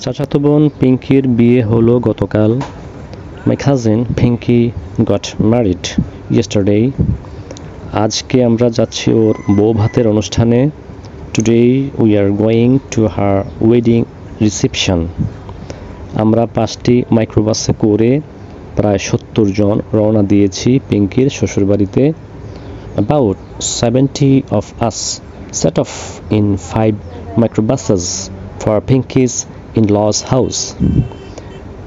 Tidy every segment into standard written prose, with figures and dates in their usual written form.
চাচাতো বোন পিঙ্কির বিয়ে হলো গতকাল। My cousin Pinky got married yesterday. আজকে আমরা যাচ্ছি ওর বউ ভাতের অনুষ্ঠানে। Today we are going to her wedding reception. আমরা 5টি মাইক্রোবাসে করে প্রায় 70 জন রওনা দিয়েছি পিঙ্কির শ্বশুরবাড়িতে। About 70 of us set off in 5 microbuses for Pinky's in-laws house.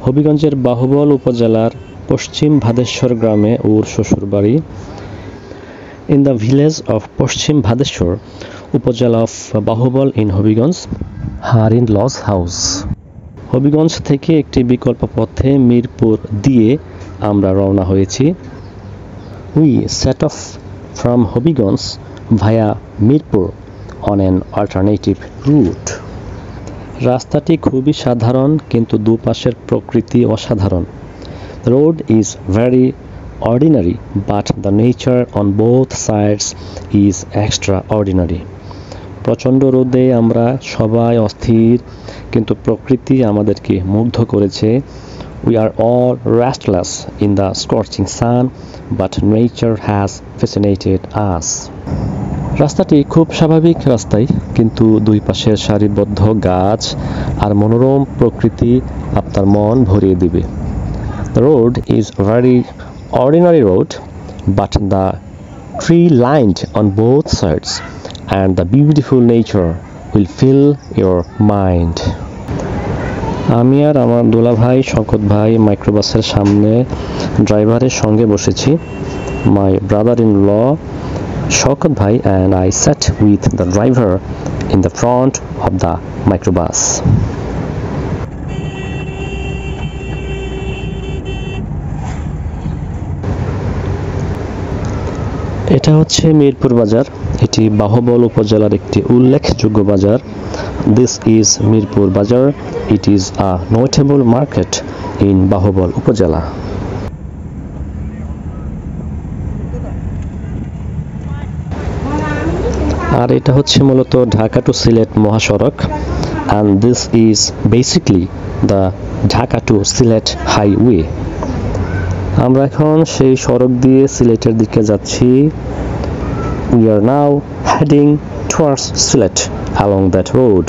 হবিগঞ্জের বাহুবল উপজেলার পশ্চিম ভাদেশ্বর গ্রামে ওর শ্বশুরবাড়ি। In the village of পশ্চিম ভাদেশ্বর, উপজেলা of Bahubal in Habiganj, her in-laws house. Habiganj থেকে একটি বিকল্প পথে মিরপুর দিয়ে আমরা রওনা হয়েছি। We set off from Hobigons via Mirpur on an alternative route. রাস্তাটি খুবই সাধারণ কিন্তু দুপাশের প্রকৃতি অসাধারণ। The road is very ordinary but the nature on both sides is extraordinary. প্রচণ্ড রোদে আমরা সবাই অস্থির কিন্তু প্রকৃতি আমাদেরকে মুগ্ধ করেছে। We are all restless in the scorching sun but nature has fascinated us. রাস্তাটি খুব স্বাভাবিক রাস্তাই কিন্তু দুই পাশের সারিবদ্ধ গাছ আর মনোরম প্রকৃতি আপনার মন ভরিয়ে দিবে। The road is a very ordinary road but the tree lined on both sides and the beautiful nature will fill your mind. আমি আর আমার দোলা ভাই শওকত ভাই মাইক্রোবাসের সামনে ড্রাইভারের সঙ্গে বসেছি। My brother-in-law শওকত ভাই and I sat with the driver in the front of the microbus. এটা হচ্ছে মিরপুর বাজার। এটি বাহুবল উপজেলার একটি উল্লেখযোগ্য বাজার। This is মিরপুর বাজার. It is a notable market in বাহুবল উপজেলা। আর এটা হচ্ছে মূলত ঢাকা টু সিলেট মহাসড়ক and this is basically the Dhaka to Sylhet highway. আমরা এখন সেই সড়ক দিয়ে সিলেটের দিকে যাচ্ছি। We are now heading towards Silet along that road.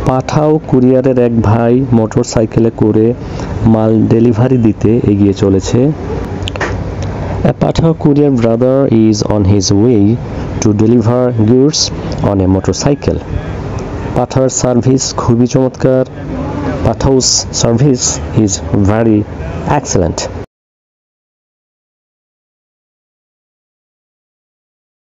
পাঠাও কুরিয়ারের এক ভাই মোটরসাইকেলে করে মাল ডেলিভারি দিতে এগিয়ে চলেছে। A Pathao courier brother is on his way to deliver goods on a motorcycle. পাঠাওর সার্ভিস খুবই চমৎকার। Pathao's service is very excellent.